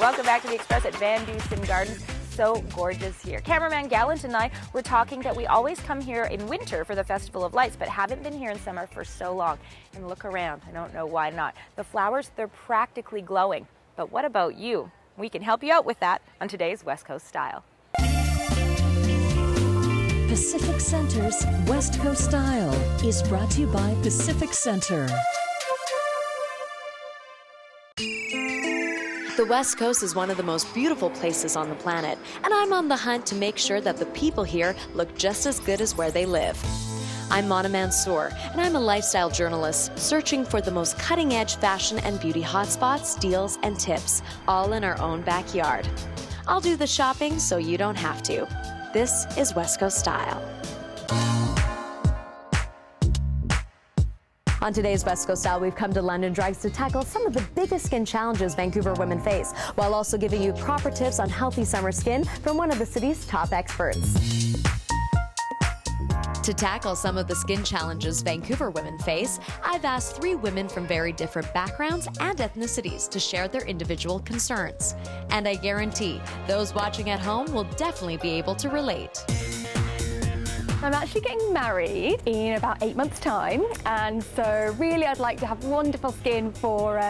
Welcome back to the Express at Van Dusen Gardens. So gorgeous here. Cameraman Gallant and I were talking that we always come here in winter for the Festival of Lights, but haven't been here in summer for so long. And look around. I don't know why not. The flowers, they're practically glowing. But what about you? We can help you out with that on today's West Coast Style. Pacific Center's West Coast Style is brought to you by Pacific Center. The West Coast is one of the most beautiful places on the planet, and I'm on the hunt to make sure that the people here look just as good as where they live. I'm Mansour, and I'm a lifestyle journalist searching for the most cutting-edge fashion and beauty hotspots, deals, and tips, all in our own backyard. I'll do the shopping so you don't have to. This is West Coast Style. On today's West Coast Style, we've come to London Drugs to tackle some of the biggest skin challenges Vancouver women face, while also giving you proper tips on healthy summer skin from one of the city's top experts. To tackle some of the skin challenges Vancouver women face, I've asked 3 women from very different backgrounds and ethnicities to share their individual concerns. And I guarantee those watching at home will definitely be able to relate. I'm actually getting married in about 8 months' time, and so really I'd like to have wonderful skin for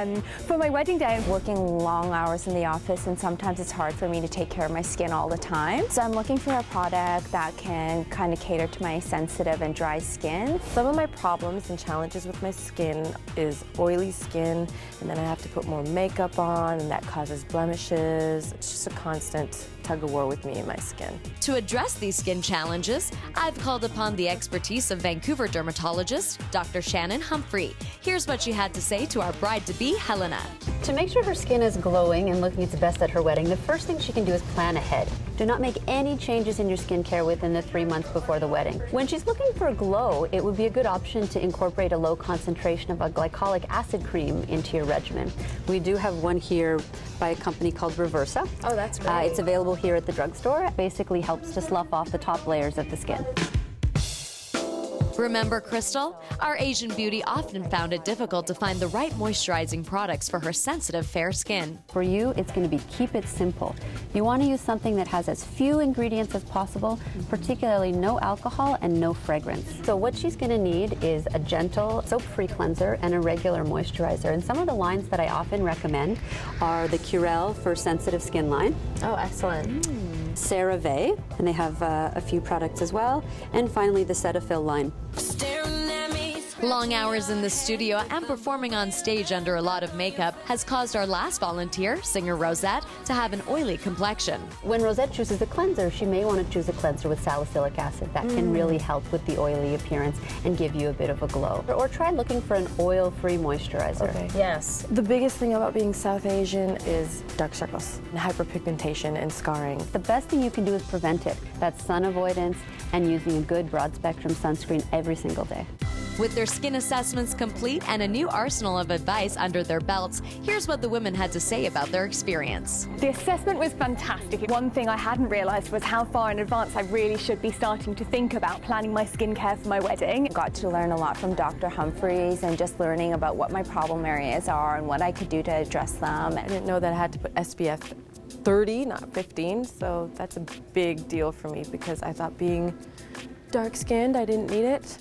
my wedding day. I'm working long hours in the office, and sometimes it's hard for me to take care of my skin all the time. So I'm looking for a product that can kind of cater to my sensitive and dry skin. Some of my problems and challenges with my skin is oily skin, and then I have to put more makeup on, and that causes blemishes. It's just a constant tug-of-war with me and my skin. To address these skin challenges, I've called upon the expertise of Vancouver dermatologist Dr. Shannon Humphrey. Here's what she had to say to our bride-to-be, Helena. To make sure her skin is glowing and looking its best at her wedding, the first thing she can do is plan ahead. Do not make any changes in your skincare within the 3 months before the wedding. When she's looking for a glow, it would be a good option to incorporate a low concentration of a glycolic acid cream into your regimen. We do have one here by a company called Reversa. Oh, that's great. It's available here at the drugstore. It basically helps to slough off the top layers of the skin. Remember Crystal? Our Asian beauty often found it difficult to find the right moisturizing products for her sensitive, fair skin. For you, it's going to be keep it simple. You want to use something that has as few ingredients as possible, particularly no alcohol and no fragrance. So what she's going to need is a gentle soap-free cleanser and a regular moisturizer. And some of the lines that I often recommend are the Carroll for sensitive skin line. Oh, excellent. CeraVe, and they have a few products as well. And finally, the Cetaphil line. Long hours in the studio and performing on stage under a lot of makeup has caused our last volunteer, singer Rosette, to have an oily complexion. When Rosette chooses a cleanser, she may want to choose a cleanser with salicylic acid. That can really help with the oily appearance and give you a bit of a glow. Or try looking for an oil-free moisturizer. Okay. Yes. The biggest thing about being South Asian is dark circles, and hyperpigmentation, and scarring. The best thing you can do is prevent it. That's sun avoidance and using a good broad-spectrum sunscreen every single day. With their skin assessments complete and a new arsenal of advice under their belts, here's what the women had to say about their experience. The assessment was fantastic. One thing I hadn't realised was how far in advance I really should be starting to think about planning my skincare for my wedding. Got to learn a lot from Dr. Humphreys and just learning about what my problem areas are and what I could do to address them. I didn't know that I had to put SPF 30, not 15, so that's a big deal for me because I thought being dark-skinned, I didn't need it.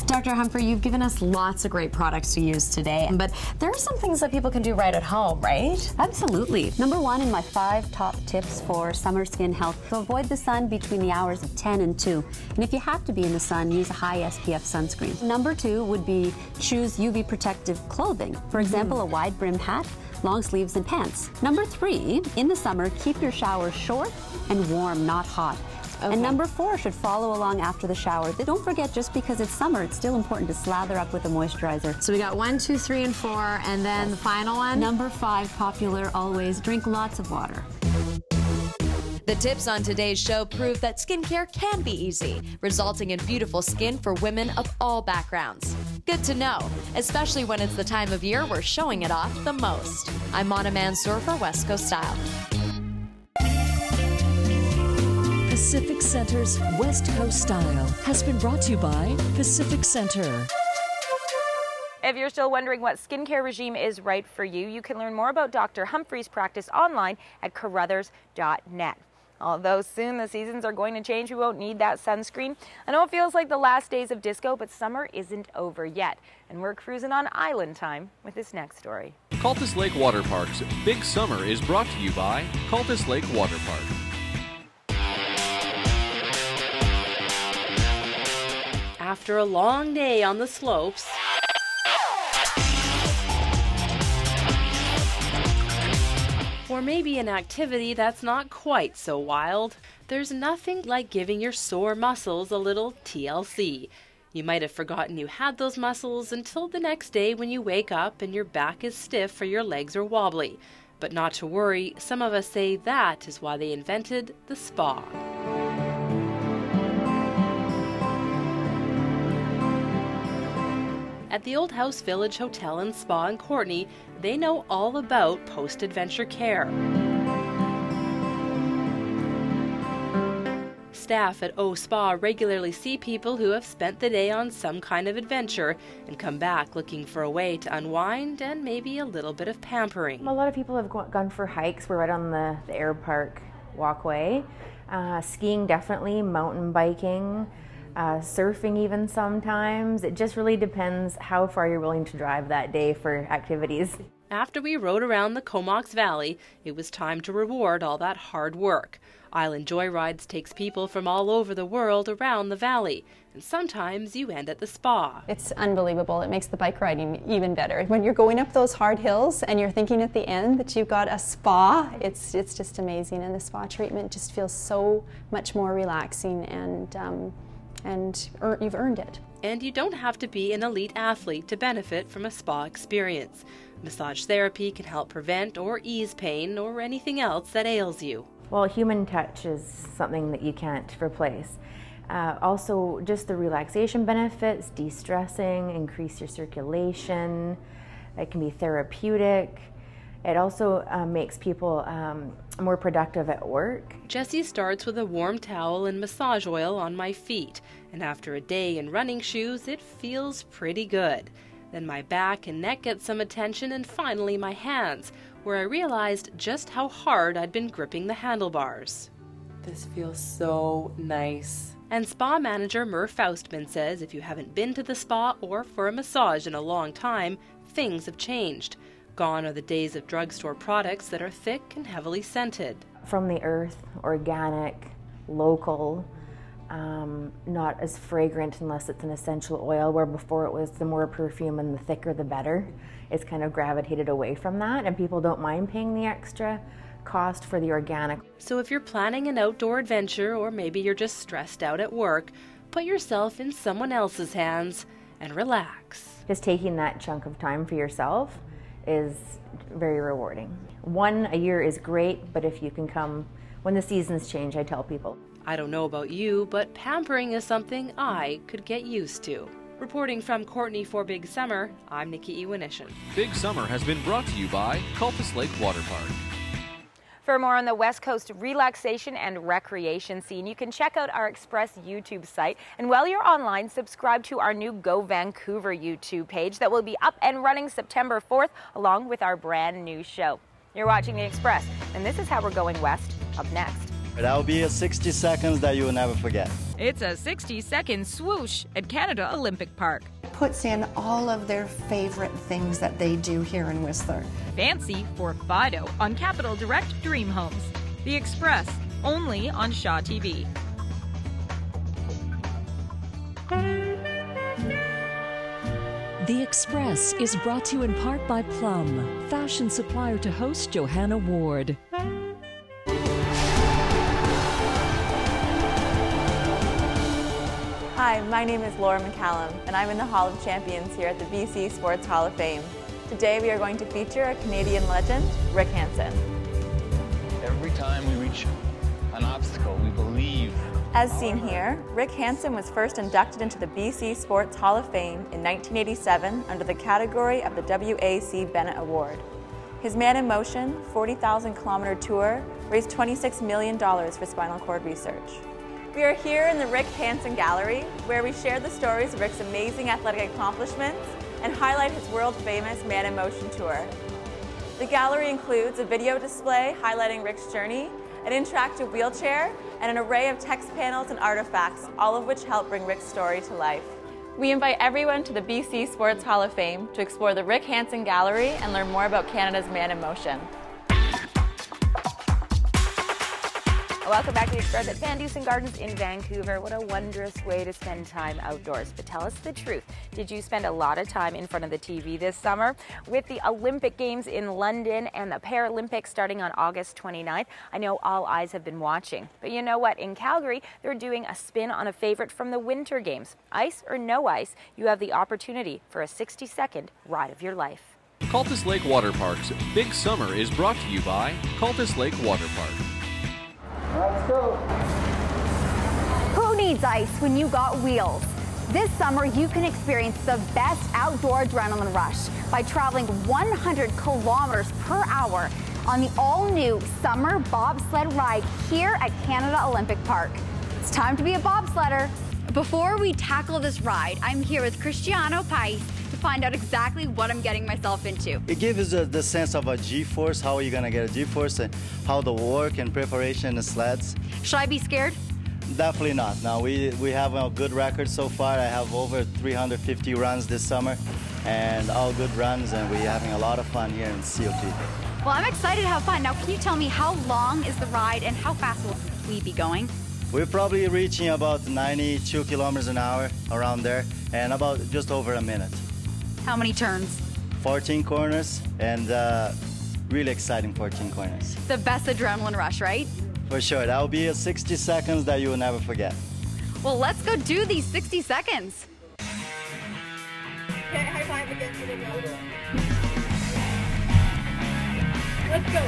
Dr. Humphrey, you've given us lots of great products to use today, but there are some things that people can do right at home, right? Absolutely. Number 1 in my 5 top tips for summer skin health: to avoid the sun between the hours of 10 and 2. And if you have to be in the sun, use a high SPF sunscreen. Number 2 would be choose UV protective clothing. For example, a wide brim hat, long sleeves, and pants. Number 3, in the summer, keep your shower short and warm, not hot. Okay. And number 4 should follow along after the shower. Don't forget, just because it's summer, it's still important to slather up with a moisturizer. So we got 1, 2, 3, and 4, and then the final one? Number 5, popular always, drink lots of water. The tips on today's show prove that skincare can be easy, resulting in beautiful skin for women of all backgrounds. Good to know, especially when it's the time of year we're showing it off the most. I'm Mansour for West Coast Style. Pacific Center's West Coast Style has been brought to you by Pacific Center. If you're still wondering what skincare regime is right for you, you can learn more about Dr. Humphrey's practice online at Carruthers.net. Although soon the seasons are going to change, we won't need that sunscreen. I know it feels like the last days of disco, but summer isn't over yet. And we're cruising on island time with this next story. Cultus Lake Water Park's Big Summer is brought to you by Cultus Lake Water Park. After a long day on the slopes, or maybe an activity that's not quite so wild, there's nothing like giving your sore muscles a little TLC. You might have forgotten you had those muscles until the next day when you wake up and your back is stiff or your legs are wobbly. But not to worry, some of us say that is why they invented the spa. At the Old House Village Hotel and Spa in Courtenay, they know all about post-adventure care. Staff at O Spa regularly see people who have spent the day on some kind of adventure and come back looking for a way to unwind and maybe a little bit of pampering. A lot of people have gone for hikes. We're right on the Air Park walkway. Skiing definitely, mountain biking. Surfing even sometimes. It just really depends how far you're willing to drive that day for activities. After we rode around the Comox Valley, it was time to reward all that hard work. Island Joyrides takes people from all over the world around the valley, and sometimes you end at the spa. It's unbelievable. It makes the bike riding even better. When you're going up those hard hills and you're thinking at the end that you've got a spa, it's just amazing, and the spa treatment just feels so much more relaxing, and you've earned it. And you don't have to be an elite athlete to benefit from a spa experience. Massage therapy can help prevent or ease pain or anything else that ails you. Well, human touch is something that you can't replace. Also, just the relaxation benefits, de-stressing, increase your circulation. It can be therapeutic. It also makes people more productive at work. Jessie starts with a warm towel and massage oil on my feet, and after a day in running shoes, it feels pretty good. Then my back and neck get some attention, and finally my hands, where I realized just how hard I'd been gripping the handlebars. This feels so nice. And spa manager Murph Faustman says if you haven't been to the spa or for a massage in a long time, things have changed. Gone are the days of drugstore products that are thick and heavily scented. From the earth, organic, local, not as fragrant unless it's an essential oil, where before it was the more perfume and the thicker the better. It's kind of gravitated away from that, and people don't mind paying the extra cost for the organic. So if you're planning an outdoor adventure, or maybe you're just stressed out at work, put yourself in someone else's hands and relax. Just taking that chunk of time for yourself is very rewarding. One a year is great, but if you can come when the seasons change, I tell people. I don't know about you, but pampering is something I could get used to. Reporting from Courtenay for Big Summer, I'm Nikki Ewanyshyn. Big Summer has been brought to you by Cultus Lake Water Park. For more on the West Coast relaxation and recreation scene, you can check out our Express YouTube site. And while you're online, subscribe to our new Go Vancouver YouTube page that will be up and running September 4th, along with our brand new show. You're watching The Express, and this is how we're going west. Up next. That will be a 60 seconds that you will never forget. It's a 60-second swoosh at Canada Olympic Park. Puts in all of their favorite things that they do here in Whistler. Fancy for Fido on Capital Direct Dream Homes. The Express, only on Shaw TV. The Express is brought to you in part by Plum, fashion supplier to host Johanna Ward. Hi, my name is Laura Mclellan, and I'm in the Hall of Champions here at the BC Sports Hall of Fame. Today we are going to feature a Canadian legend, Rick Hansen. Every time we reach an obstacle, we believe. As seen here, Rick Hansen was first inducted into the BC Sports Hall of Fame in 1987 under the category of the WAC Bennett Award. His Man in Motion 40,000-kilometer tour raised $26 million for spinal cord research. We are here in the Rick Hansen Gallery, where we share the stories of Rick's amazing athletic accomplishments and highlight his world-famous Man in Motion tour. The gallery includes a video display highlighting Rick's journey, an interactive wheelchair, and an array of text panels and artifacts, all of which help bring Rick's story to life. We invite everyone to the BC Sports Hall of Fame to explore the Rick Hansen Gallery and learn more about Canada's Man in Motion. Welcome back to the Express at Van Dusen Gardens in Vancouver. What a wondrous way to spend time outdoors. But tell us the truth. Did you spend a lot of time in front of the TV this summer? With the Olympic Games in London and the Paralympics starting on August 29th, I know all eyes have been watching. But you know what? In Calgary, they're doing a spin on a favorite from the Winter Games. Ice or no ice, you have the opportunity for a 60-second ride of your life. Cultus Lake Water Park's Big Summer is brought to you by Cultus Lake Water Park. Let's go. Who needs ice when you got wheels? This summer, you can experience the best outdoor adrenaline rush by traveling 100 kilometers per hour on the all-new Summer Bobsled Ride here at Canada Olympic Park. It's time to be a bobsledder. Before we tackle this ride, I'm here with Cristiano Pais to find out exactly what I'm getting myself into. It gives you the sense of a G-force, how are you going to get a G-force, and how the work and preparation in the sleds. Should I be scared? Definitely not. Now, we have a good record so far. I have over 350 runs this summer, and all good runs, and we're having a lot of fun here in COT. Well, I'm excited to have fun. Now, can you tell me how long is the ride and how fast will we be going? We're probably reaching about 92 kilometers an hour, around there, and about just over a minute. How many turns? 14 corners, and really exciting 14 corners. The best adrenaline rush, right? For sure. That will be a 60 seconds that you will never forget. Well, let's go do these 60 seconds. Okay, high five against the road. Let's go.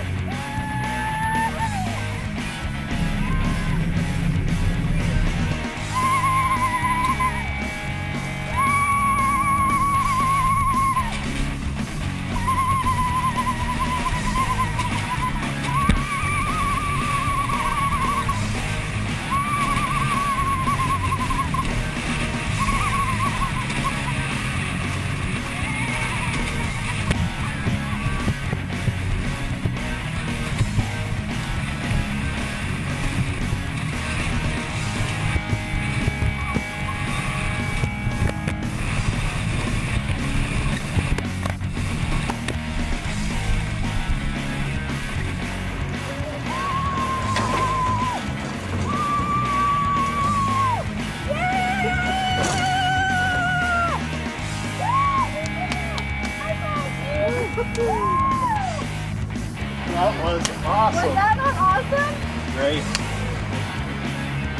That was awesome. Was that not awesome? Great.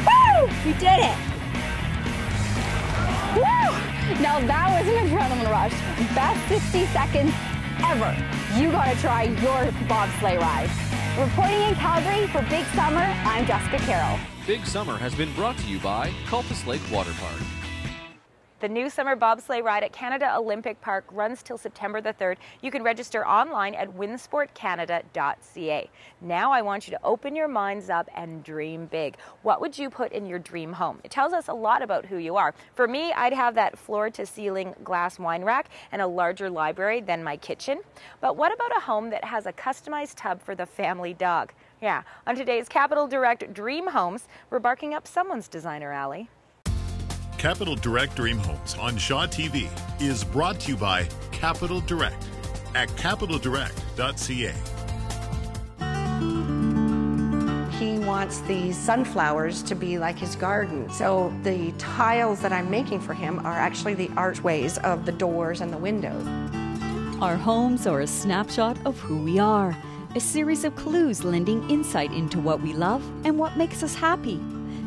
Woo! We did it! Woo! Now that was an adrenaline rush. Best 60 seconds ever. You gotta try your bobsleigh ride. Reporting in Calgary for Big Summer, I'm Jessica Carroll. Big Summer has been brought to you by Cultus Lake Water Park. The new Summer Bobsleigh Ride at Canada Olympic Park runs till September the 3rd. You can register online at winsportcanada.ca. Now I want you to open your minds up and dream big. What would you put in your dream home? It tells us a lot about who you are. For me, I'd have that floor-to-ceiling glass wine rack and a larger library than my kitchen. But what about a home that has a customized tub for the family dog? Yeah, on today's Capital Direct Dream Homes, we're barking up someone's designer alley. Capital Direct Dream Homes on Shaw TV is brought to you by Capital Direct at capitaldirect.ca. He wants the sunflowers to be like his garden. So the tiles that I'm making for him are actually the archways of the doors and the windows. Our homes are a snapshot of who we are, a series of clues lending insight into what we love and what makes us happy.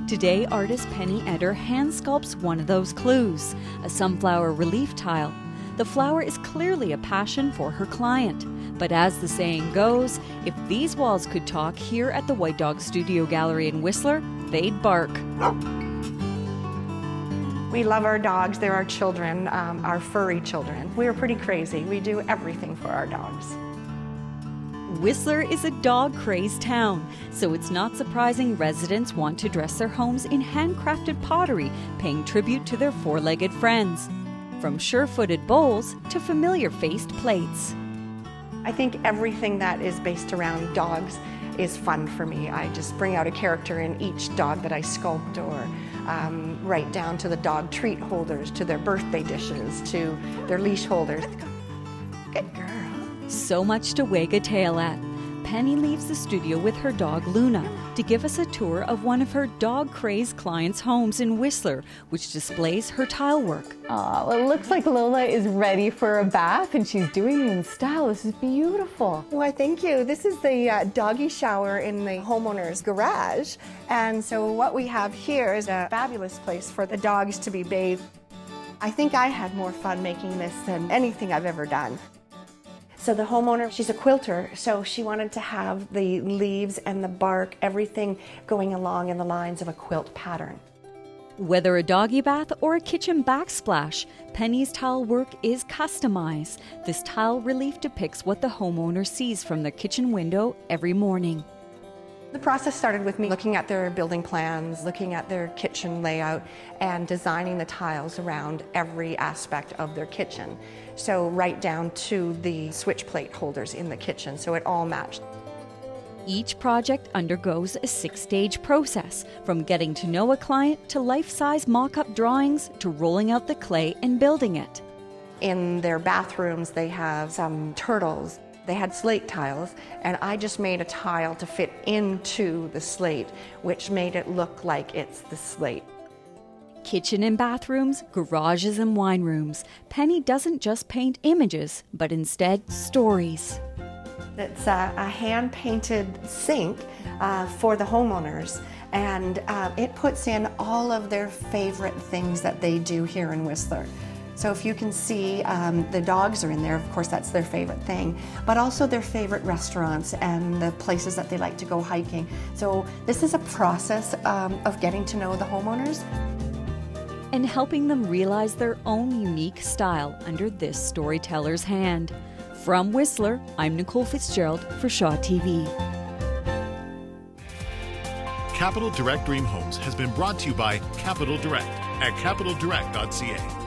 Today, artist Penny Eder hand sculpts one of those clues, a sunflower relief tile. The flower is clearly a passion for her client. But as the saying goes, if these walls could talk here at the White Dog Studio Gallery in Whistler, they'd bark. We love our dogs. They're our children, our furry children. We're pretty crazy. We do everything for our dogs. Whistler is a dog-crazed town, so it's not surprising residents want to dress their homes in handcrafted pottery, paying tribute to their four-legged friends. from sure-footed bowls to familiar-faced plates. I think everything that is based around dogs is fun for me. I just bring out a character in each dog that I sculpt, or right down to the dog treat holders, to their birthday dishes, to their leash holders. Good girl. So much to wag a tail at. Penny leaves the studio with her dog Luna to give us a tour of one of her dog-crazed clients' homes in Whistler, which displays her tile work. Oh, well, it looks like Lola is ready for a bath, and she's doing it in style. This is beautiful. Why, thank you. This is the doggy shower in the homeowner's garage. And so what we have here is a fabulous place for the dogs to be bathed. I think I had more fun making this than anything I've ever done. So the homeowner, she's a quilter, so she wanted to have the leaves and the bark, everything going along in the lines of a quilt pattern. Whether a doggy bath or a kitchen backsplash, Penny's tile work is customized. This tile relief depicts what the homeowner sees from their kitchen window every morning. The process started with me looking at their building plans, looking at their kitchen layout, and designing the tiles around every aspect of their kitchen. So right down to the switch plate holders in the kitchen, so it all matched. Each project undergoes a 6-stage process, from getting to know a client to life-size mock-up drawings to rolling out the clay and building it. In their bathrooms, they have some turtles. They had slate tiles, and I just made a tile to fit into the slate, which made it look like it's the slate. Kitchen and bathrooms, garages and wine rooms. Penny doesn't just paint images, but instead stories. It's a hand-painted sink for the homeowners, and it puts in all of their favorite things that they do here in Whistler. So if you can see, the dogs are in there, of course that's their favorite thing, but also their favorite restaurants and the places that they like to go hiking. So this is a process of getting to know the homeowners. And helping them realize their own unique style under this storyteller's hand. From Whistler, I'm Nicole Fitzgerald for Shaw TV. Capital Direct Dream Homes has been brought to you by Capital Direct at capitaldirect.ca.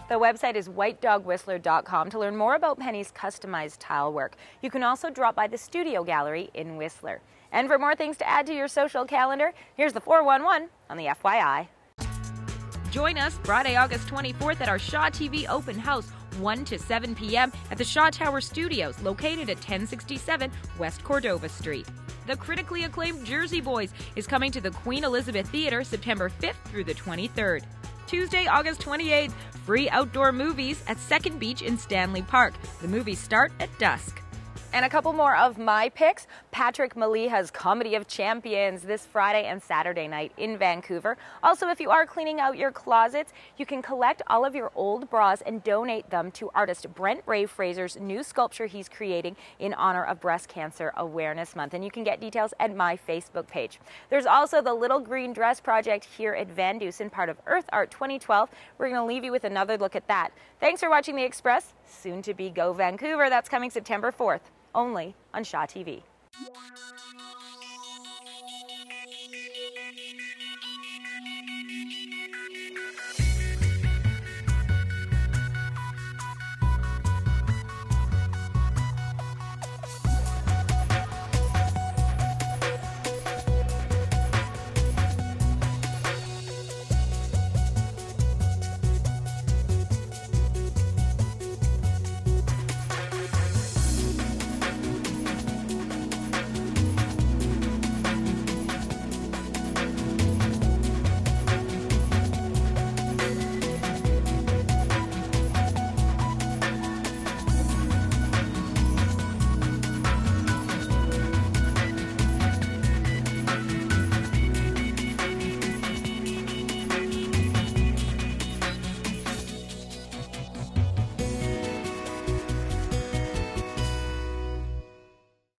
The website is whitedogwhistler.com to learn more about Penny's customized tile work. You can also drop by the Studio Gallery in Whistler. And for more things to add to your social calendar, here's the 411 on the FYI. Join us Friday, August 24th at our Shaw TV open house, 1 to 7 p.m. at the Shaw Tower Studios, located at 1067 West Cordova Street. The critically acclaimed Jersey Boys is coming to the Queen Elizabeth Theatre September 5th through the 23rd. Tuesday, August 28th, free outdoor movies at Second Beach in Stanley Park. The movies start at dusk. And a couple more of my picks. Patrick Maliha's Comedy of Champions this Friday and Saturday night in Vancouver. Also, if you are cleaning out your closets, you can collect all of your old bras and donate them to artist Brent Brave Fraser's new sculpture he's creating in honor of Breast Cancer Awareness Month. And you can get details at my Facebook page. There's also the Little Green Dress Project here at Van Dusen, part of Earth Art 2012. We're going to leave you with another look at that. Thanks for watching The Express, soon to be Go Vancouver. That's coming September 4th. Only on Shaw TV.